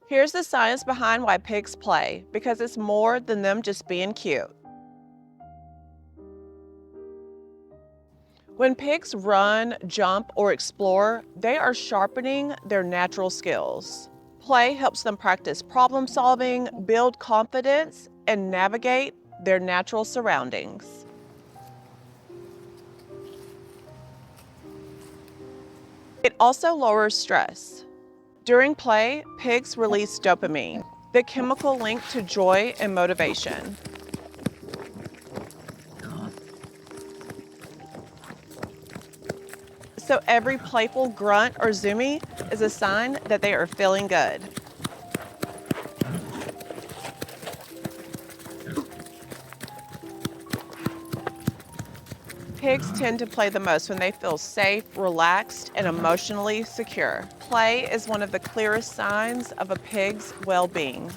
Here's the science behind why pigs play, because it's more than them just being cute. When pigs run, jump, or explore, they are sharpening their natural skills. Play helps them practice problem solving, build confidence, and navigate their natural surroundings. It also lowers stress. During play, pigs release dopamine, the chemical linked to joy and motivation. So every playful grunt or zoomy is a sign that they are feeling good. Pigs tend to play the most when they feel safe, relaxed, and emotionally secure. Play is one of the clearest signs of a pig's well-being.